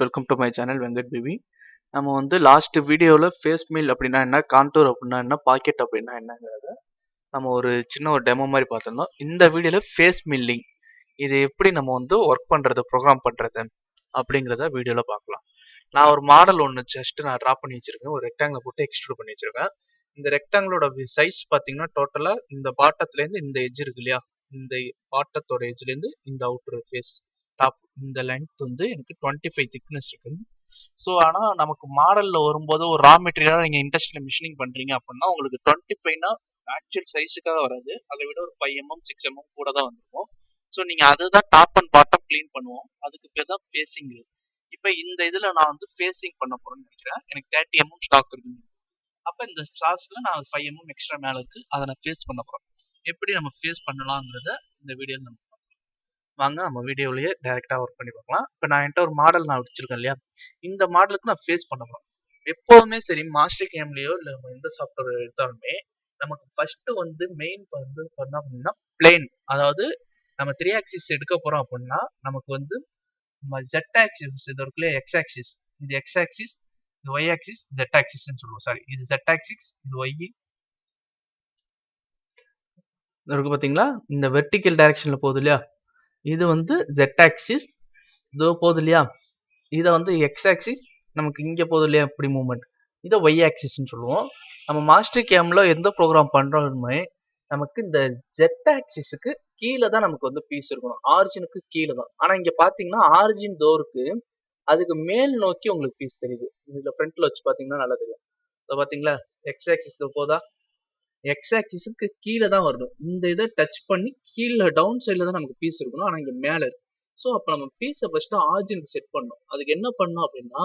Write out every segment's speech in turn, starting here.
Welcome to my channel Venkat பிபி. நம்ம வந்து லாஸ்ட் வீடியோவில் ஃபேஸ் மீல் அப்படின்னா என்ன, கான்டூர் அப்படின்னா என்ன, பாக்கெட் அப்படின்னா என்னங்கிறத நம்ம ஒரு சின்ன டெமோ மாதிரி பார்த்துருந்தோம். இந்த வீடியோவில் ஃபேஸ் மில்லிங் இது எப்படி நம்ம வந்து ஒர்க் பண்ணுறது, ப்ரோக்ராம் பண்ணுறது அப்படிங்கிறத வீடியோவில் பார்க்கலாம். நான் ஒரு மாடல் ஒன்று ஜஸ்ட் நான் ட்ரா பண்ணி வச்சிருக்கேன். ஒரு ரெக்டாங்கில் போட்டு எக்ஸ்ட்ரூட் பண்ணி வச்சிருக்கேன். இந்த ரெக்டாங்கிளோட சைஸ் பார்த்தீங்கன்னா டோட்டலாக இந்த பாட்டத்துலேருந்து இந்த எட்ஜ் இருக்கு இல்லையா, இந்த பாட்டத்தோட எட்ஜ்லேருந்து இந்த அவுட்டர் ஃபேஸ் டாப் இந்த லென்த் வந்து எனக்கு 25 திக்னஸ் இருக்கு. ஸோ ஆனால் நமக்கு மாடலில் வரும்போது ஒரு ரா மெட்டீரியலாக நீங்கள் இண்டஸ்ட்ரியில் மிஷினிங் பண்ணுறீங்க அப்படின்னா உங்களுக்கு 25னா ஆக்சுவல் சைஸுக்காக வராது, அதை விட ஒரு 5mm 6mm கூட தான் வந்துருக்கும். ஸோ நீங்கள் அதுதான் டாப் அண்ட் பாட்டம் க்ளீன் பண்ணுவோம், அதுக்கு பேர் தான் ஃபேஸிங். இப்போ இந்த இதில் நான் வந்து ஃபேஸிங் பண்ண போகிறேன்னு நினைக்கிறேன். எனக்கு 30mm ஸ்டாக் இருக்குங்க. அப்போ இந்த ஸ்டாக்ஸில் நான் 5mm எக்ஸ்ட்ரா மேலே இருக்குது, அதை நான் ஃபேஸ் பண்ண போகிறேன். எப்படி நம்ம ஃபேஸ் பண்ணலாங்கிறத இந்த வீடியோவில் நம்ம வாங்க நம்ம வீடியோலயே டைரெக்டாக ஒர்க் பண்ணி பார்க்கலாம். இப்போ நான் என்கிட்ட ஒரு மாடல் நான் வச்சிருக்கேன் இல்லையா, இந்த மாடலுக்கு நான் ஃபேஸ் பண்ண போகிறேன். எப்போதுமே சரி மாஸ்டர் கேம்லேயோ இல்லை நம்ம எந்த சாஃப்ட்வேர் எடுத்தாலுமே நமக்கு ஃபர்ஸ்ட் வந்து மெயின் வந்து பண்ண அப்படின்னா பிளேன், அதாவது நம்ம 3 ஆக்சிஸ் எடுக்க போகிறோம் அப்படின்னா நமக்கு வந்து ஜெட் ஆக்சிஸ் இது இருக்குல்லையே, எக்ஸ் ஆக்சிஸ், இது எக்ஸ் ஆக்சிஸ், இது ஒய் ஆக்சிஸ், ஜெட் ஆக்சிஸ்ன்னு சொல்லுவோம். சாரி, இது ஜெட் ஆக்சிஸ், இது ஒய் இருக்கு பார்த்தீங்களா, இந்த வெர்டிக்கல் டைரக்ஷனில் போகுது இல்லையா, இது வந்து ஜெட் ஆக்சிஸ், இதோ போகுது இல்லையா, இதை வந்து எக்ஸ் ஆக்சிஸ் நமக்கு இங்கே போகுது இல்லையா இப்படி மூவ்மெண்ட், இதை ஒய் ஆக்சிஸ்ன்னு சொல்லுவோம். நம்ம மாஸ்டர் கேம்ல எந்த ப்ரோக்ராம் பண்ணுறோமே நமக்கு இந்த ஜெட் ஆக்சிஸுக்கு கீழே தான் நமக்கு வந்து பீஸ் இருக்கணும், ஆரிஜினுக்கு கீழே தான். ஆனால் இங்கே பார்த்தீங்கன்னா ஆரிஜின் டோருக்கு அதுக்கு மேல் நோக்கி உங்களுக்கு பீஸ் தெரியுது. இதில் ஃப்ரண்ட்ல வச்சு பார்த்தீங்கன்னா நல்லா தெரியும். இதை பார்த்தீங்களா, எக்ஸ் ஆக்சிஸ் போதா, எக்ஸ் ஆக்சிஸுக்கு கீழே தான் வரணும். இந்த இதை டச் பண்ணி கீழே டவுன் சைடில் தான் நமக்கு பீஸ் இருக்கணும், ஆனால் இங்கே மேலே இருக்கு. ஸோ அப்போ நம்ம பீஸை ஃபர்ஸ்ட் ஆரிஜினுக்கு செட் பண்ணணும். அதுக்கு என்ன பண்ணணும் அப்படின்னா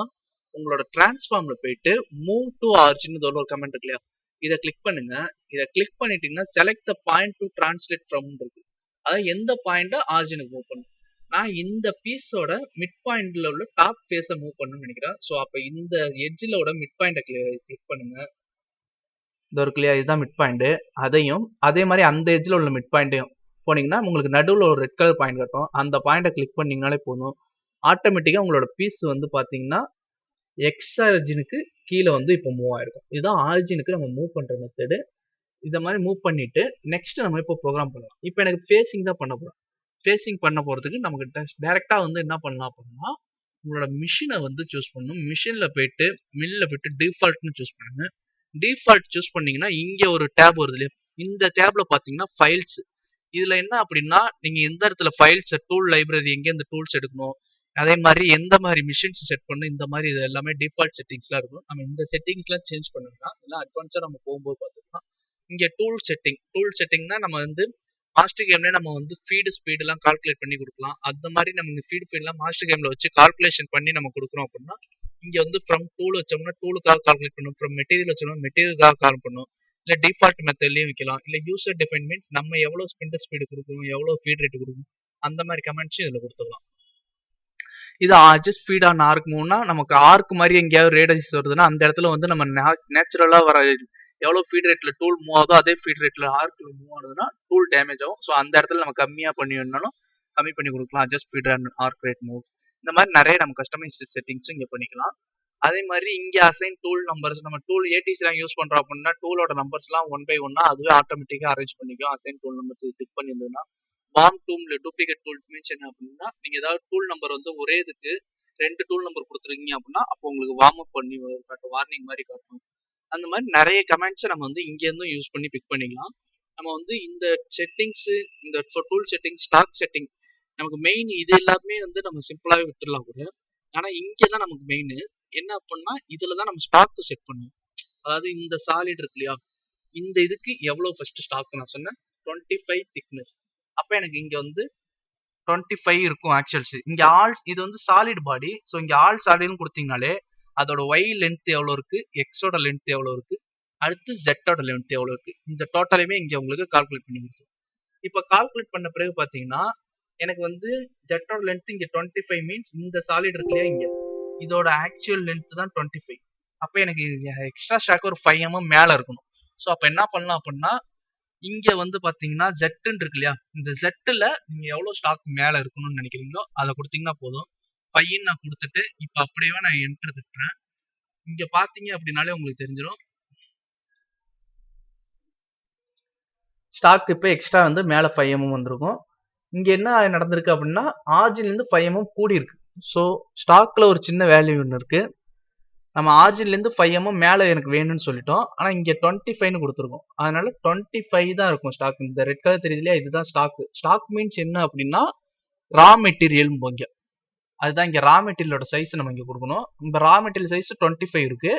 உங்களோட டிரான்ஸ்ஃபார்ம்ல போயிட்டு மூவ் டு ஆரிஜின் ஒரு கமெண்ட் இருக்கு இல்லையா, இதை கிளிக் பண்ணுங்க. இதை கிளிக் பண்ணிட்டீங்கன்னா select the point to translate from இருக்கு. அதாவது எந்த பாயிண்ட்டை ஆரிஜினுக்கு மூவ் பண்ணும். நான் இந்த பீஸோட மிட் பாயிண்ட்ல உள்ள டாப் ஃபேஸை மூவ் பண்ணணும்னு நினைக்கிறேன். ஸோ அப்போ இந்த எட்ஜிலோட மிட் பாயிண்ட்டை கிளிக் பண்ணுங்க. இந்த ஒரு கிளியர் இதுதான் மிட் பாயிண்ட். அதையும் அதே மாதிரி அந்த எட்ஜில் உள்ள மிட் பாயிண்ட்டையும் போனீங்கன்னா உங்களுக்கு நடுவில் ஒரு ரெட் கலர் பாயிண்ட் கட்டும். அந்த பாயிண்ட்டை கிளிக் பண்ணிங்கனாலே போதும், ஆட்டோமேட்டிக்காக உங்களோட பீஸ் வந்து பார்த்தீங்கன்னா எக்ஸ் ஆரிஜினுக்கு கீழே வந்து இப்போ மூவ் ஆயிருக்கும். இதுதான் ஆரிஜினுக்கு நம்ம மூவ் பண்ணுற மெத்தடு. இதை மாதிரி மூவ் பண்ணிட்டு நெக்ஸ்ட் நம்ம இப்போ ப்ரோக்ராம் பண்ணலாம். இப்போ எனக்கு ஃபேஸிங் தான் பண்ண போகிறோம். ஃபேஸிங் பண்ண போகிறதுக்கு நமக்கு டேரெக்டாக வந்து என்ன பண்ணலாம் அப்படின்னா உங்களோட மிஷினை வந்து சூஸ் பண்ணணும். மிஷினில் போயிட்டு மில்லில் போயிட்டு டிஃபால்ட்னு சூஸ் பண்ணுங்க. டிஃபால்ட் சூஸ் பண்ணீங்கன்னா இங்கே ஒரு டேப் வருது இல்லையா, இந்த டேப்ல பார்த்தீங்கன்னா ஃபைல்ஸ். இதில் என்ன அப்படின்னா நீங்கள் எந்த இடத்துல ஃபைல்ஸ், டூல் லைப்ரரி, எங்கே இந்த டூல்ஸ் எடுக்கணும், அதே மாதிரி எந்த மாதிரி மிஷின்ஸ் செட் பண்ணணும், இந்த மாதிரி இது எல்லாமே டிஃபால்ட் செட்டிங்ஸ்லாம் இருக்கும். நம்ம இந்த செட்டிங்ஸ்லாம் சேஞ்ச் பண்ணணும்னா எல்லாம் அட்வான்ஸாக நம்ம போகும்போது பார்த்துக்கலாம். இங்கே டூல் செட்டிங்னா நம்ம வந்து மாஸ்டர் கேம்லேயே நம்ம வந்து ஃபீடு ஸ்பீடெல்லாம் கால்குலேட் பண்ணி கொடுக்கலாம். அந்த மாதிரி நம்ம இந்த ஃபீட்லாம் மாஸ்டர் கேமில் வச்சு கால்குலேஷன் பண்ணி நம்ம கொடுக்குறோம் அப்படின்னா இங்கே வந்து ஃப்ரம் டூல் வச்சோம்னா டூலுக்காக கால்குலேட் பண்ணும், ஃப்ரம் மெட்டீரியல் வச்சோம்னா மெட்டீரியலுக்காக கால் பண்ணும், இல்லை டிஃபால்ட் மெத்தட்லையும் வைக்கலாம், இல்லை யூசர் டிஃபைன் மீன்ஸ் நம்ம எவ்வளோ ஸ்பிண்டர் ஸ்பீடு கொடுக்கணும், எவ்வளோ ஃபீட் ரேட் கொடுக்கணும், அந்த மாதிரி கமெண்ட்ஸும் இதில் கொடுத்துக்கலாம். இது ஜஸ்ட் ஃபீட் ஆன் ஆர்க் மூவ்னா நமக்கு ஆர்க் மாதிரி எங்கேயாவது ரேடியஸ் வருதுன்னா அந்த இடத்துல வந்து நம்ம நேச்சுரலாக வர எவ்வளோ ஃபீட் ரேட்ல டூல் மூவ் ஆகுதோ அதே ஃபீட் ரேட்ல ஆர்க்ல மூவ் ஆகுதுன்னா டூல் டேமேஜ் ஆகும். ஸோ அந்த இடத்துல நம்ம கம்மியாக பண்ணி வேணாலும் கம்மி பண்ணி கொடுக்கலாம், just feed and arc rate move. இந்த மாதிரி நிறைய நம்ம கஸ்டமைஸ் செட்டிங்ஸும் இங்கே பண்ணிக்கலாம். அதே மாதிரி இங்கே அசைன் டூல் நம்பர்ஸ், நம்ம டூல் ஏடிசிலாம் யூஸ் பண்ணுறோம் அப்படின்னா டூலோட நம்பர்ஸ்லாம் 1 by 1 அதுவே ஆட்டோமேட்டிக்காக அரேஞ்ச் பண்ணிக்கும். அசைன் டூல் நம்பர்ஸ் கிளிக் பண்ணியிருந்ததுன்னா வார்ம் டூல் டூப்ளிகேட் டூல் மீன்ஸ் என்ன அப்படின்னா நீங்கள் ஏதாவது டூல் நம்பர் வந்து ஒரே இதுக்கு 2 டூல் நம்பர் கொடுத்துருக்கீங்க அப்படின்னா அப்போ உங்களுக்கு வார்ம் அப் பண்ணி காட்டும், வார்னிங் மாதிரி காட்டும். அந்த மாதிரி நிறைய கமெண்ட்ஸை நம்ம வந்து இங்கேருந்தும் யூஸ் பண்ணி பிக் பண்ணிக்கலாம். நம்ம வந்து இந்த செட்டிங்ஸு, இந்த டூல் செட்டிங், ஸ்டாக் செட்டிங் நமக்கு மெயின் இது எல்லாமே வந்து நம்ம சிம்பிளாகவே விட்டுடலாம் கூட. ஆனால் இங்கே தான் நமக்கு மெயின் என்ன அப்படின்னா இதில் தான் நம்ம ஸ்டாக்கு செட் பண்ணுவோம். அதாவது இந்த சாலிட் இருக்கு இல்லையா, இந்த இதுக்கு எவ்வளோ ஃபர்ஸ்ட் ஸ்டாக் நான் சொன்னேன் 25 திக்னஸ். அப்போ எனக்கு இங்கே வந்து 25 இருக்கும் ஆக்சுவல்ஸ். இங்கே ஆல் இது வந்து சாலிட் பாடி. ஸோ இங்கே ஆல் சாலிட்னு கொடுத்தீங்கனாலே அதோட ஒய் லென்த் எவ்வளோ இருக்கு, எக்ஸோட லென்த் எவ்வளோ இருக்கு, அடுத்து ஜெட்டோட லென்த் எவ்வளோ இருக்கு, இந்த டோட்டலையுமே இங்கே உங்களுக்கு கால்குலேட் பண்ணி கொடுத்து. இப்போ கால்குலேட் பண்ண பிறகு பார்த்தீங்கன்னா எனக்கு வந்து ஜெட்டோட லென்த் இங்கே 25 மீன்ஸ் இந்த சாலிட் இருக்கு இல்லையா இங்கே இதோட ஆக்சுவல் லென்த் தான் 25. அப்போ எனக்கு எக்ஸ்ட்ரா ஸ்டாக் ஒரு 5mm மேலே இருக்கணும். ஸோ அப்போ என்ன பண்ணலாம் அப்படின்னா இங்கே வந்து பார்த்தீங்கன்னா ஜெட்டுன்னு இருக்கு இல்லையா, இந்த ஜெட்டில் நீங்கள் எவ்வளோ ஸ்டாக் மேலே இருக்கணும்னு நினைக்கிறீங்களோ அதை கொடுத்தீங்கன்னா போதும். 5 நான் கொடுத்துட்டு இப்ப அப்படியே நான் என்டர் தட்டுறேன். இங்க பாத்தீங்க அப்படின்னாலே உங்களுக்கு தெரிஞ்சிடும். ஸ்டாக் இப்போ எக்ஸ்ட்ரா வந்து மேல 5 mm வந்திருக்கும். இங்க என்ன நடந்திருக்கு அப்படின்னா ஆர்ஜின்ல இருந்து 5 mm கூடி இருக்கு. ஸோ ஸ்டாக்ல ஒரு சின்ன வேல்யூ ஒன்று இருக்கு. நம்ம ஆர்ஜின்ல இருந்து 5 mm மேல எனக்கு வேணும்னு சொல்லிட்டோம். ஆனா இங்க 25ன்னு கொடுத்துருக்கோம். அதனால 25 தான் இருக்கும் ஸ்டாக். இந்த ரெட் கலர் தெரியுது இல்லையா, இதுதான் ஸ்டாக். ஸ்டாக் மீன்ஸ் என்ன அப்படின்னா ரா மெட்டீரியல் இங்க. அதுதான் இங்க ரா மெட்டீரியலோட சைஸ் நம்ம இங்க கொடுக்கணும். இந்த ரா மெட்டீரியல் சைஸ் 25 இருக்கு.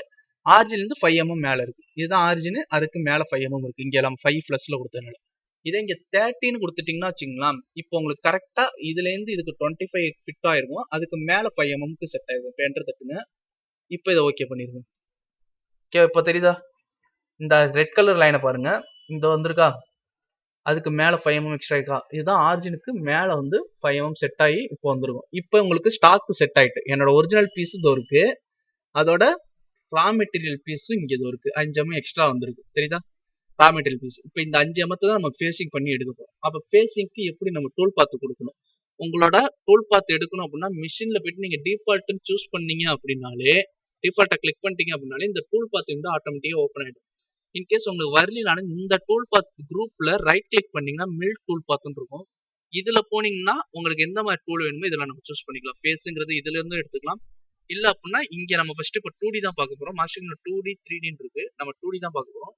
ஆர்ஜின்ல இருந்து 5 mm மேல இருக்கு. இதுதான் ஆர்ஜின், அதுக்கு மேல 5 mm இருக்கு. இங்க நம்ம 5 பிளஸ்ல கொடுத்ததுனால. இதே இங்க 30ன்னு கொடுத்துட்டீங்கன்னா வச்சுக்கலாம், இப்போ உங்களுக்கு கரெக்டா இதுல இருந்து இதுக்கு 25 ஃபிட் ஆயிருக்கும். அதுக்கு மேல 5 mmக்கு செட் ஆயிருக்கும். இப்போ என்டர் தட்டுங்க. இப்போ இதை ஓகே பண்ணிருங்க. ஓகே, இப்போ தெரியுதா? இந்த ரெட் கலர் லைனை பாருங்க, இந்த வந்திருக்கா, அதுக்கு மேல 5 mm எக்ஸ்ட்ரா இருக்கா, இதுதான் ஆர்ஜினுக்கு மேல வந்து 5 mm செட் ஆகி இப்போ வந்துருக்கும். இப்போ உங்களுக்கு ஸ்டாக் செட் ஆயிட்டு. என்னோட ஒரிஜினல் பீஸ் இதோ இருக்கு, அதோட ரா மெட்டீரியல் பீஸும் இங்க இதோ இருக்கு. 5 mm எக்ஸ்ட்ரா வந்திருக்கு. தெரியுதா? Raw material piece. இப்போ இந்த 5 mm தான் நம்ம ஃபேஸிங் பண்ணி எடுக்க போறோம். அப்போ ஃபேஸிங்க்கு எப்படி நம்ம டூல் பாத்து கொடுக்கணும்? உங்களோட டூல் பாத் எடுக்கணும் அப்படின்னா மிஷின்ல போயிட்டு நீங்க டிஃபால்ட்னு சூஸ் பண்ணீங்க அப்படின்னாலே, டிஃபால்ட்டை கிளிக் பண்ணிட்டீங்க அப்படின்னாலே இந்த டூல் பாத் வந்து ஆட்டோமேட்டிக்கா ஓப்பன் ஆயிடும். இன்கேஸ் உங்களுக்கு வரலனாலும் இந்த டூல் பாத் குரூப்ல ரைட் கிளிக் பண்ணீங்கன்னா மில் டூல் பாத்னு இருக்கும். இதுல போனீங்கன்னா உங்களுக்கு எந்த மாதிரி டூல் வேணுமோ இதெல்லாம் நம்ம சூஸ் பண்ணிக்கலாம். ஃபேஸுங்கிறது இதுல இருந்து எடுத்துக்கலாம். இல்ல அப்படின்னா இங்க நம்ம ஃபர்ஸ்ட் இப்போ 2D தான் பார்க்க போறோம். மாஸ்டரிங்ல 2D 3Dன்னு இருக்கு. நம்ம 2D தான் பார்க்க போறோம்.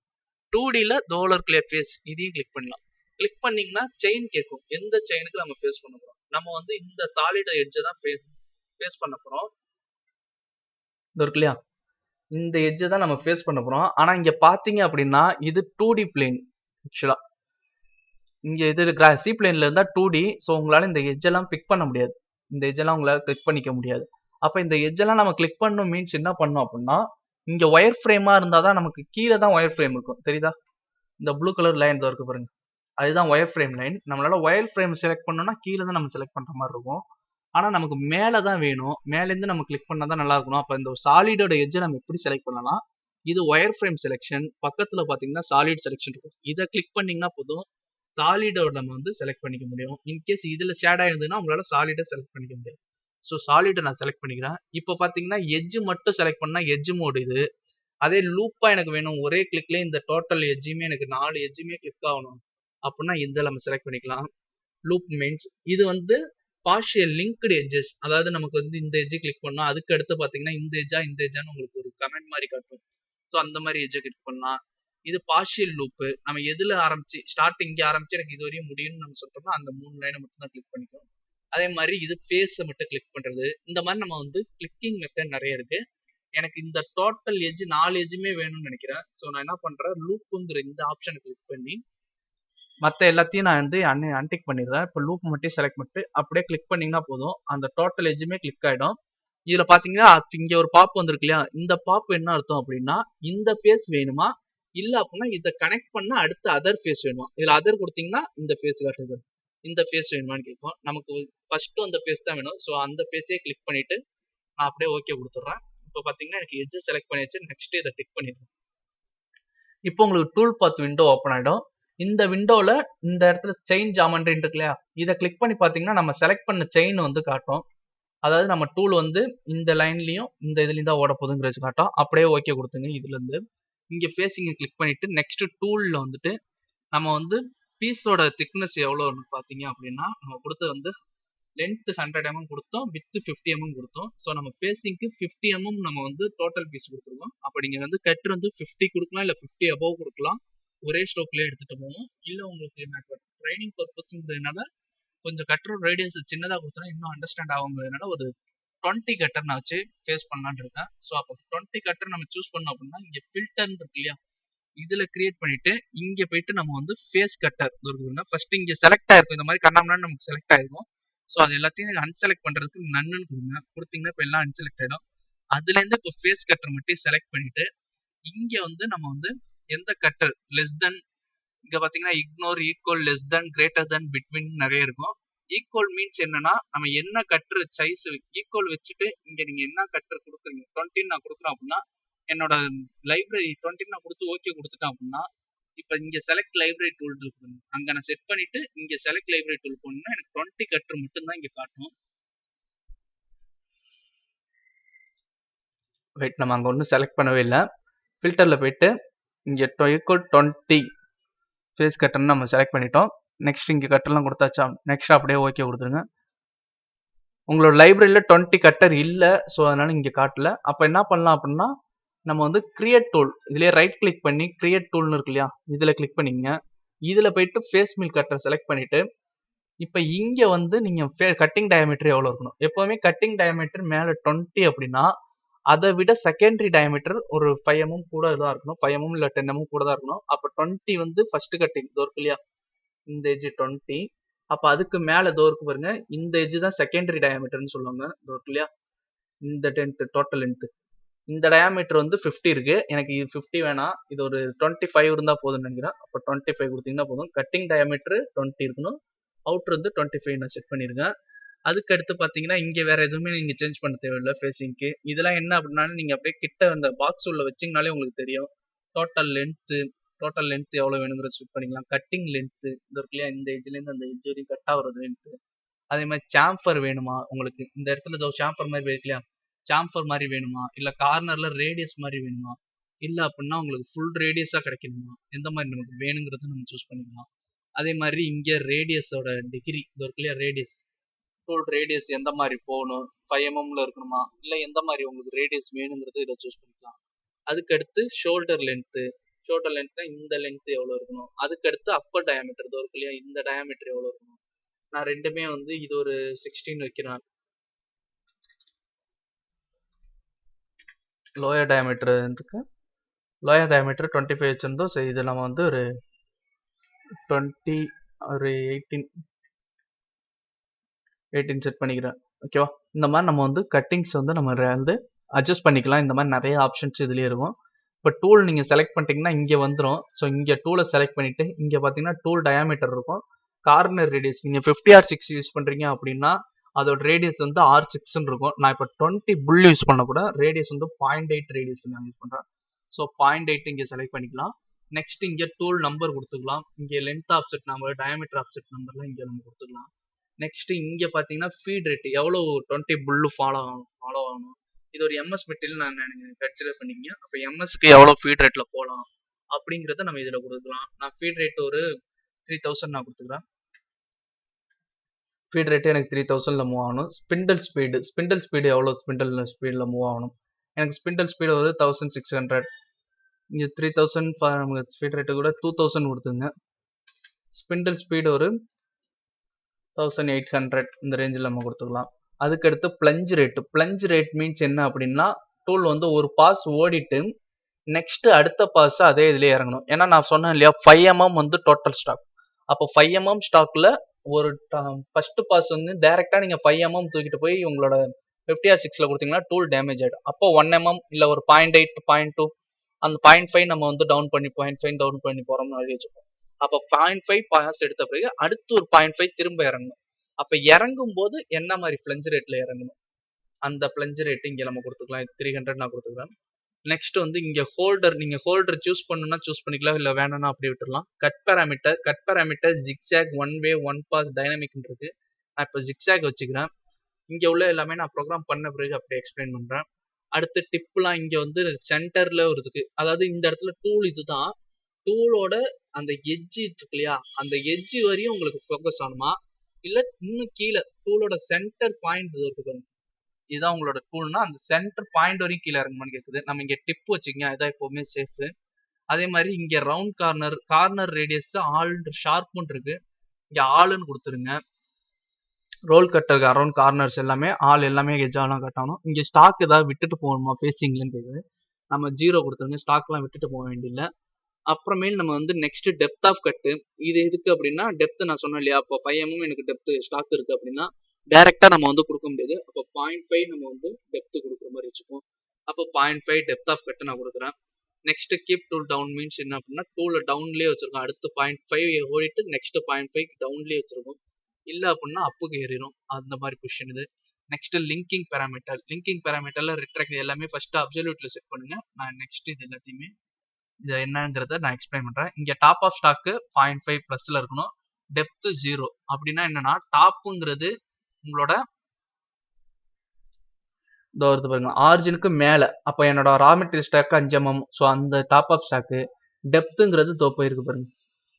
2Dல தோலர் கிளியர் ஃபேஸ் இதையும் கிளிக் பண்ணலாம். கிளிக் பண்ணீங்கன்னா செயின் கேட்கும். எந்த செயினுக்கு நம்ம ஃபேஸ் பண்ண போறோம்? நம்ம வந்து இந்த சாலிட் எட்ஜை தான் ஃபேஸ் பண்ண போறோம். இது இருக்கு இல்லையா, இந்த எட்ஜை தான் நம்ம ஃபேஸ் பண்ண போறோம். ஆனா இங்க பாத்தீங்க அப்படின்னா இது 2D பிளேன். ஆக்சுவலா இங்க இது சி பிளேன்ல இருந்தா 2D. ஸோ உங்களால இந்த எட்ஜ் எல்லாம் பிக் பண்ண முடியாது. இந்த எட்ஜ் எல்லாம் உங்களால கிளிக் பண்ணிக்க முடியாது. அப்ப இந்த எட்ஜ் எல்லாம் நம்ம கிளிக் பண்ணணும் மீன்ஸ் என்ன பண்ணணும் அப்படின்னா, இங்க ஒயர் ஃப்ரேமா இருந்தாதான் நமக்கு கீழே தான் ஒயர் ஃப்ரேம் இருக்கும். தெரியுதா? இந்த ப்ளூ கலர் லைன் தான் இருக்கு பாருங்க, அதுதான் ஒயர் ஃப்ரேம் லைன். நம்மளால ஒயர் ஃப்ரேம் செலக்ட் பண்ணோம்னா கீழே தான் நம்ம செலக்ட் பண்ற மாதிரி இருக்கும். ஆனா நமக்கு மேல தான் வேணும். மேல இருந்து நம்ம கிளிக் பண்ணா தான் நல்லா இருக்கணும். அப்ப இந்த சாலிடோட எட்ஜை நம்ம எப்படி செலக்ட் பண்ணலாம்? இது ஒயர் ஃப்ரேம் செலெக்ஷன். பக்கத்துல பாத்தீங்கன்னா சாலிட் செலெக்ஷன் இருக்கும். இதை கிளிக் பண்ணீங்கன்னா போதும், சாலிடோட நம்ம வந்து செலக்ட் பண்ணிக்க முடியும். இன்கேஸ் இதுல ஷேடா இருந்ததுன்னா உங்களால சாலிடை செலக்ட் பண்ணிக்க முடியாது. ஸோ சாலிடை நான் செலக்ட் பண்ணிக்கிறேன். இப்போ பாத்தீங்கன்னா எட்ஜ் மட்டும் செலக்ட் பண்ணா எட்ஜ் மோடு இது. அதே லூப்பா எனக்கு வேணும், ஒரே கிளிக்ல இந்த டோட்டல் எட்ஜுமே எனக்கு 4 எட்ஜுமே கிளிக் ஆகணும் அப்படின்னா இந்த நம்ம செலக்ட் பண்ணிக்கலாம். லூப் மீன்ஸ் இது வந்து பார்ஷியல் லிங்க்டு எட்ஜஸ். அதாவது நமக்கு வந்து இந்த எட்ஜ் கிளிக் பண்ணோம், அதுக்கு அடுத்து பாத்தீங்கன்னா இந்த எட்ஜான்னு உங்களுக்கு ஒரு கமெண்ட் மாதிரி காட்டும். ஸோ அந்த மாதிரி எட்ஜை கிளிக் பண்ணலாம். இது பார்ஷியல் லூப்பு. நம்ம எதுல ஆரம்பிச்சு ஸ்டார்ட் இங்க ஆரம்பிச்சு எனக்கு இது வரையும் முடியும்னு நம்ம சொல்றோம்னா அந்த 3 லைனை மட்டும் தான் கிளிக் பண்ணிக்கும். அதே மாதிரி இது ஃபேஸை மட்டும் கிளிக் பண்றது. இந்த மாதிரி நம்ம வந்து கிளிக்கிங் மெத்தட் நிறைய இருக்கு. எனக்கு இந்த டோட்டல் எட்ஜ் 4 எட்ஜுமே வேணும்னு நினைக்கிறேன். ஸோ நான் என்ன பண்றேன், லூப்புங்கிற இந்த ஆப்ஷனை கிளிக் பண்ணி மற்ற எல்லாத்தையும் நான் வந்து அன்டிக் பண்ணிடுறேன். இப்போ லூப் மட்டும் செலக்ட் பண்ணிட்டு அப்படியே கிளிக் பண்ணீங்கன்னா போதும், அந்த டோட்டல் எட்ஜுமே கிளிக் ஆயிடும். இதுல பாத்தீங்கன்னா இங்க ஒரு பாப் வந்திருக்கு இல்லையா, இந்த பாப் என்ன அர்த்தம் அப்படின்னா இந்த ஃபேஸ் வேணுமா, இல்ல அப்படின்னா இதை கனெக்ட் பண்ண அடுத்த அதர் ஃபேஸ் வேணுமா. இதுல அதர் கொடுத்தீங்கன்னா இந்த ஃபேஸ் காட்டுது, இந்த ஃபேஸ் வேணுமான்னு கேட்கும். நமக்கு ஃபர்ஸ்ட் அந்த ஃபேஸ் தான் வேணும். ஸோ அந்த ஃபேஸே கிளிக் பண்ணிட்டு நான் அப்படியே ஓகே கொடுத்துட்றேன். இப்போ பாத்தீங்கன்னா எனக்கு எட்ஜ் செலக்ட் பண்ணியாச்சு. நெக்ஸ்ட் இதை டிக் பண்ணிடுறேன். இப்போ உங்களுக்கு டூல் பாத் விண்டோ ஓப்பன் ஆயிடும். இந்த விண்டோல இந்த இடத்துல செயின் ஜாமெண்ட்ரி இருக்கு இல்லையா, இதை கிளிக் பண்ணி பாத்தீங்கன்னா நம்ம செலக்ட் பண்ண செயின் வந்து காட்டும். அதாவது நம்ம டூல் வந்து இந்த லைன்லயும் இந்த இதுலயும் தான் ஓட போகுதுங்கிறது காட்டும். அப்படியே ஓகே கொடுத்துங்க. இதுல இருந்து இங்க ஃபேஸிங்க கிளிக் பண்ணிட்டு நெக்ஸ்ட் டூல்ல வந்துட்டு நம்ம வந்து பீஸோட திக்னஸ் எவ்வளோன்னு பாத்தீங்க அப்படின்னா நம்ம கொடுத்தது வந்து லென்த் 100 mm கொடுத்தோம், வித் 50 mm கொடுத்தோம். ஸோ நம்ம ஃபேஸிங்க்கு 50 mm நம்ம வந்து டோட்டல் பீஸ் கொடுத்துருக்கோம். அப்போ நீங்க வந்து கட் வந்து 50 கொடுக்கலாம், இல்லை 50 above கொடுக்கலாம். ஒரே ஸ்ட்ரோக்லேயே எடுத்துட்டு போவோம். இல்லை உங்களுக்கு ட்ரைனிங் பர்பஸ்ங்கிறதுனால கொஞ்சம் கட்டரோட ரேடியஸ் சின்னதாக கொடுத்தோன்னா இன்னும் அண்டர்ஸ்டாண்ட் ஆகுங்கிறதுனால ஒரு 20 கட்டர் நான் வச்சு ஃபேஸ் பண்ணலான்னு இருக்கேன். ஸோ அப்போ 20 கட்டர் நம்ம சூஸ் பண்ணோம் அப்படின்னா இங்கே ஃபில்டர் இருக்கு இல்லையா, இதுல கிரியேட் பண்ணிட்டு இங்க போயிட்டு நம்ம வந்து ஃபேஸ் கட்டர் இருக்குங்க. ஃபர்ஸ்ட் இங்க செலக்ட் ஆயிருக்கும், இந்த மாதிரி கண்ணாமண்ணா நமக்கு செலக்ட் ஆயிருக்கும். ஸோ அது எல்லாத்தையும் அன்செலக்ட் பண்றதுக்கு நன்னு கொடுங்க. கொடுத்தீங்கன்னா இப்போ எல்லாம் அன்செலக்ட் ஆயிடும். அதுல இருந்து இப்போ ஃபேஸ் கட்டர் மட்டும் செலக்ட் பண்ணிட்டு இங்க வந்து நம்ம வந்து எந்த கட்டர் லெஸ் தென், இங்க பாத்தீங்கன்னா ignore, equal, less than, greater than, between நிறைய இருக்கும். ஈக்குவல் மீன்ஸ் என்னன்னா நம்ம என்ன கட்டர் சைஸ் ஈக்குவல் வச்சுட்டு இங்க நீங்க என்ன கட்டர் கொடுக்குறீங்க. 20 நான் கொடுக்குறேன் அப்படின்னா என்னோட லைப்ரரி 20 நான் கொடுத்து ஓகே கொடுத்துட்டேன் அப்படின்னா இப்போ இங்க செலக்ட் லைப்ரரி டூல் இருக்கு, அங்க நான் செட் பண்ணிட்டு இங்க செலக்ட் லைப்ரரி டூல் போனா எனக்கு 20 கட்டர் மட்டும் தான் இங்க காட்டும். வெயிட் நம்ம அங்கே ஒன்றும் செலக்ட் பண்ணவே இல்லை. ஃபில்டரில் போயிட்டு இங்கே ஈக்குவல் 20 ஃபேஸ் கட்டர்னு நம்ம செலக்ட் பண்ணிட்டோம். நெக்ஸ்ட் இங்கே கட்டர்லாம் கொடுத்தாச்சா, நெக்ஸ்ட் அப்படியே ஓகே கொடுத்துருங்க. உங்களோட லைப்ரரியில் 20 கட்டர் இல்லை, ஸோ அதனால இங்கே காட்டல. அப்போ என்ன பண்ணலாம் அப்படின்னா, நம்ம வந்து கிரியேட் டூல் இதுலேயே ரைட் கிளிக் பண்ணி கிரியேட் டூல்னு இருக்கு இல்லையா, இதில் கிளிக் பண்ணிங்க. இதில் போயிட்டு ஃபேஸ் மில் கட்டர் செலக்ட் பண்ணிட்டு இப்போ இங்கே வந்து நீங்கள் கட்டிங் டயமீட்டர் எவ்வளோ இருக்கணும். எப்போவுமே கட்டிங் டயமீட்டர் மேலே 20 அப்படின்னா அதை விட செகண்டரி டயமீட்டர் ஒரு 5 mm கூட தான் இருக்கணும். 5 mm இல்லை 10 mm கூட தான் இருக்கணும். அப்போ 20 வந்து ஃபர்ஸ்ட் கட்டிங் இதோ இருக்கு இல்லையா, இந்த எஜ் 20. அப்போ அதுக்கு மேலே இதோ இருக்கு பாருங்க, இந்த எஜ் தான் செகண்டரி டயமீட்டர்னு சொல்லுவாங்க. இதோ இருக்கு இல்லையா, இந்த டோட்டல் லென்த். இந்த டயாமீட்டர் வந்து 50 இருக்கு, எனக்கு இது 50 வேணாம், இது ஒரு 25 இருந்தால் போதும்னு நினைக்கிறேன். அப்போ 25 கொடுத்தீங்கன்னா போதும். கட்டிங் டயாமீட்டர் 20 இருக்கணும், அவுட்ரு வந்து 25 நான் செட் பண்ணிருக்கேன். அதுக்கு அடுத்து பார்த்தீங்கன்னா இங்கே வேற எதுவுமே நீங்க சேஞ்ச் பண்ண தேவையில்லை ஃபேஸிங்க்கு. இதெல்லாம் என்ன அப்படின்னா நீங்க அப்படியே கிட்ட அந்த பாக்ஸ் உள்ள வச்சிங்கனாலே உங்களுக்கு தெரியும். டோட்டல் லென்த் எவ்வளோ வேணுங்கிறத செட் பண்ணிக்கலாம். கட்டிங் லென்த்து இந்த இருக்கு இல்லையா, இந்த எஜ்லேருந்து அந்த எஜ் வரையும் கட் ஆகுறது லென்த்து. அதே மாதிரி சாம்பர் வேணுமா உங்களுக்கு, இந்த இடத்துல ஏதோ சாம்பர் மாதிரி இருக்கு இல்லையா, சாம்பர் மாதிரி வேணுமா, இல்லை கார்னர்ல ரேடியஸ் மாதிரி வேணுமா, இல்லை அப்படின்னா உங்களுக்கு ஃபுல் ரேடியஸாக கிடைக்கணுமா, எந்த மாதிரி நமக்கு வேணுங்கிறத நம்ம சூஸ் பண்ணிக்கலாம். அதே மாதிரி இங்கே ரேடியஸோட டிகிரி இது இருக்கு இல்லையா, டூல் ரேடியஸ் எந்த மாதிரி போகணும், 5 mmல இருக்கணுமா, இல்லை எந்த மாதிரி உங்களுக்கு ரேடியஸ் வேணுங்கிறது இதை சூஸ் பண்ணிக்கலாம். அதுக்கு அடுத்து ஷோல்டர் லென்த்னா இந்த லென்த் எவ்வளோ இருக்கணும். அதுக்கு அடுத்து அப்பர் டயாமீட்டர் இதோ இருக்கு இல்லையா, இந்த டயாமீட்டர் எவ்வளோ இருக்கணும். நான் ரெண்டுமே வந்து இது ஒரு 16 வைக்கிறேன். லோயர் டயாமீட்டர் 25 வச்சிருந்தோம். சரி, இது நம்ம வந்து ஒரு 20 ஒரு 18 செட் பண்ணிக்கிறேன். ஓகேவா, இந்த மாதிரி நம்ம வந்து கட்டிங்ஸ் வந்து நம்ம வந்து அட்ஜஸ்ட் பண்ணிக்கலாம். இந்த மாதிரி நிறைய ஆப்ஷன்ஸ் இதுலேயே இருக்கும். இப்போ டூல் நீங்கள் செலக்ட் பண்ணிட்டீங்கன்னா இங்கே வந்துடும். ஸோ இங்கே டூலை செலக்ட் பண்ணிவிட்டு இங்கே பார்த்தீங்கன்னா டூல் டயாமீட்டர் இருக்கும். கார்னர் ரேடியஸ் நீங்கள் 50 or 6 யூஸ் பண்ணுறீங்க அப்படின்னா அதோட ரேடியஸ் வந்து R6ன்னு இருக்கும். நான் இப்போ 20 புல் யூஸ் பண்ண கூட ரேடியஸ் வந்து 0.8 ரேடியஸ் நான் யூஸ் பண்ணுறேன். ஸோ 0.8 இங்கே செலக்ட் பண்ணிக்கலாம். நெக்ஸ்ட் இங்கே டூல் நம்பர் கொடுத்துக்கலாம். இங்கே length offset number, diameter offset நம்பர்லாம் இங்கே நம்ம கொடுத்துக்கலாம். நெக்ஸ்ட் இங்கே பார்த்தீங்கன்னா ஃபீட் ரேட் எவ்வளோ 20 புல்லு ஃபாலோ ஆகணும். இது ஒரு எம்எஸ் மெட்டீரியல் நான் கன்சிடர் பண்ணிக்கங்க. அப்போ எம்எஸ்க்கு எவ்வளோ ஃபீட் ரேட்டில் போகலாம் அப்படிங்கிறத நம்ம இதில் கொடுக்கலாம். நான் ஃபீட் ரேட் ஒரு 3000 நான் கொடுத்துக்கிறேன். ஃபீட் ரேட்டு எனக்கு 3000ல மூவ் ஆகணும். ஸ்பிண்டில் ஸ்பீடு எவ்வளோ ஸ்பீடில் மூவ் ஆகணும். எனக்கு ஸ்பிண்டில் ஸ்பீடு ஒரு 1600. இங்கே 3000 நமக்கு ஸ்பீட் ரேட்டு கூட 2000 கொடுத்துங்க. ஸ்பிண்டில் ஸ்பீடு ஒரு 1800 இந்த ரேஞ்சில் நம்ம கொடுத்துக்கலாம். அதுக்கடுத்து பிளஞ்ச் ரேட் மீன்ஸ் என்ன அப்படின்னா, டூல் வந்து ஒரு பாஸ் ஓடிட்டு நெக்ஸ்ட் அடுத்த பாஸ் அதே இதுலேயே இறங்கணும். ஏன்னா நான் சொன்னேன் இல்லையா 5 mm வந்து டோட்டல் ஸ்டாக். அப்போ 5 mm ஸ்டாக்ல ஒரு ஃபர்ஸ்ட் பாஸ் வந்து டைரக்டா நீங்க 5 mm தூக்கிட்டு போய் உங்களோட 50 or 6ல கொடுத்தீங்கன்னா டூல் டேமேஜ் ஆயிடும். அப்போ 1 mm இல்லை ஒரு 0.8 0.2 அந்த 0.5 நம்ம வந்து டவுன் பண்ணி போற மாதிரி வச்சுப்போம். அப்போ 0.5 பாஸ் எடுத்த பிறகு அடுத்து ஒரு 0.5 திரும்ப இறங்கணும். அப்போ இறங்கும் போது என்ன மாதிரி பிளஞ்ச் ரேட்ல இறங்கணும், அந்த பிளஞ்ச் ரேட் இங்கே நம்ம கொடுத்துக்கலாம். 300 நான் கொடுத்துக்கிறேன். நெக்ஸ்ட் வந்து இங்கே நீங்க ஹோல்டர் சூஸ் பண்ணணும்னா சூஸ் பண்ணிக்கலாம், இல்லை வேணும்னா அப்படி விட்டுடலாம். Cut parameter zigzag, one way, one pass, dynamic இருக்கு. நான் இப்போ ஜிக்ஸாக் வச்சுக்கிறேன். இங்கே உள்ள எல்லாமே நான் ப்ரோக்ராம் பண்ண பிறகு அப்படியே எக்ஸ்பிளைன் பண்றேன். அடுத்து டிப்லாம் இங்கே வந்து சென்டர்ல இருக்கு. அதாவது இந்த இடத்துல டூல் இதுதான், டூலோட அந்த எட்ஜ் இருக்கு இல்லையா, அந்த எட்ஜ் வரையும் உங்களுக்கு ஃபோக்கஸ் ஆகணுமா, இல்லை இன்னும் கீழே டூலோட சென்டர் பாயிண்ட் இருக்கு, இதுதான் உங்களோட டூல்னா அந்த சென்டர் பாயிண்ட் வரையும் கீழே இறங்குமான்னு கேட்குது. நம்ம இங்கே டிப் வச்சுக்கோங்க, இதான் எப்பவுமே சேஃப். அதே மாதிரி இங்கே ரவுண்ட் கார்னர் ரேடியஸ் ஆல் ஷார்ப்னு இருக்கு, இங்கே ஆளுன்னு கொடுத்துருங்க. ரோல் கட்டருக்கு அரௌண்ட் கார்னர்ஸ் எல்லாமே எல்லாமே எஜ்ஜாலாம் கட்டணும். இங்கே ஸ்டாக் ஏதாவது விட்டுட்டு போகணுமா ஃபேஸிங்லன்னு கேட்குது. நம்ம 0 கொடுத்துருங்க, ஸ்டாக்லாம் விட்டுட்டு போக வேண்டியதில்லை. அப்புறமேல் நம்ம வந்து நெக்ஸ்ட் டெப்த் ஆஃப் கட்டு. இது எதுக்கு அப்படின்னா டெப்த் நான் சொன்னேன் இல்லையா, அப்போ 5 mm எனக்கு டெப்த் ஸ்டாக் இருக்கு அப்படின்னா டைரக்டா நம்ம வந்து கொடுக்க முடியாது. அப்போ 0.5 நம்ம வந்து டெப்த் கொடுக்குற மாதிரி வச்சுப்போம். அப்போ 0.5 டெப்த் ஆஃப் கட்டு நான் கொடுக்குறேன். Next keep tool down means என்ன அப்படின்னா டூலை டவுன்லேயே வச்சிருக்கோம். அடுத்து 0.5 ஓடிட்டு நெக்ஸ்ட் 0.5 டவுன்லேயே வச்சிருக்கோம். இல்லை அப்படின்னா அப்புக்கு ஏறிடும், அந்த மாதிரி பொசிஷன் இது. நெக்ஸ்ட் லிங்கிங் பேராமீட்டர்ல ரிட்ராக்ட் எல்லாமே ஃபர்ஸ்ட் அப்சல்யூட்ல செட் பண்ணுங்க. நான் நெக்ஸ்ட் இது எல்லாத்தையுமே இது என்னங்கிறத நான் எக்ஸ்பிளைன் பண்றேன். இங்க டாப் ஆஃப் ஸ்டாக்கு 0.5 பிளஸ்ல இருக்கணும். டெப்த் 0 அப்படின்னா என்னன்னா டாப்புங்கிறது உங்களோட இதோ வருது பாருங்க. ஆரிஜினுக்கு மேல. அப்ப என்னோட raw material stock 5 mm. So அந்த டாப் ஆஃப் ஸ்டாக்கு. டெப்த்துங்கிறது இதோ போயிருக்கு பாருங்க.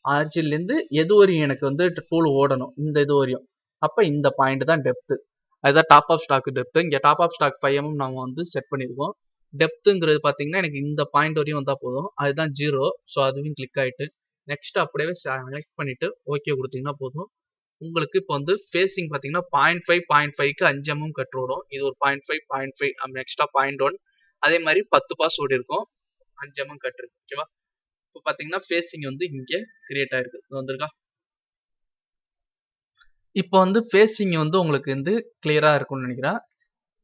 ஆரிஜின்லேருந்து எது வரையும் எனக்கு வந்து டூல் ஓடணும், இந்த இது வரையும். அப்ப இந்த பாயிண்ட் தான் டெப்த்து. அதுதான் டாப் ஆஃப் ஸ்டாக் டெப்த்து. இங்க டாப் ஆஃப் ஸ்டாக் 5 mm நாம வந்து செட் பண்ணியிருக்கோம். டெப்த்துங்கிறது பார்த்தீங்கன்னா எனக்கு இந்த பாயிண்ட் வரையும் வந்தா போதும். அதுதான் 0. ஸோ அதுவும் கிளிக் ஆயிட்டு நெக்ஸ்ட் அப்படியே செலக்ட் பண்ணிட்டு ஓகே கொடுத்தீங்கன்னா போதும். உங்களுக்கு இப்போ வந்து ஃபேஸிங் பார்த்தீங்கன்னா 0.5 0.5க்கு 5 mm கட் ஓடும். இது ஒரு 0.5 0.5 எக்ஸ்ட்ரா 0.1. அதே மாதிரி 10 பாஸ் ஓடி இருக்கும். 5 mm கட் இருக்கு. ஓகேவா? இப்போ பார்த்தீங்கன்னா ஃபேஸிங் வந்து இங்கே கிரியேட் ஆயிருக்கு. இது வந்திருக்கா? இப்போ வந்து ஃபேஸிங் வந்து உங்களுக்கு வந்து கிளியரா இருக்கும்னு நினைக்கிறேன்.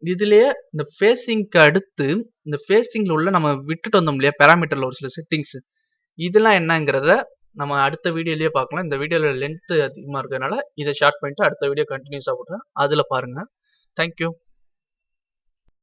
இதுலயே இந்த ஃபேஸிங்க்கு அடுத்து இந்த ஃபேஸிங்ல உள்ள நம்ம விட்டுட்டு வந்தோம் இல்லையா பேராமீட்டர்ல ஒரு சில செட்டிங்ஸ், இதெல்லாம் என்னங்கிறத நம்ம அடுத்த வீடியோலயே பார்க்கலாம். இந்த வீடியோல லென்த் அதிகமா இருக்கிறதுனால இதை ஷார்ட் பண்ணிட்டு அடுத்த வீடியோ கண்டினியூஸா போடுறேன். அதுல பாருங்க. தேங்க்யூ.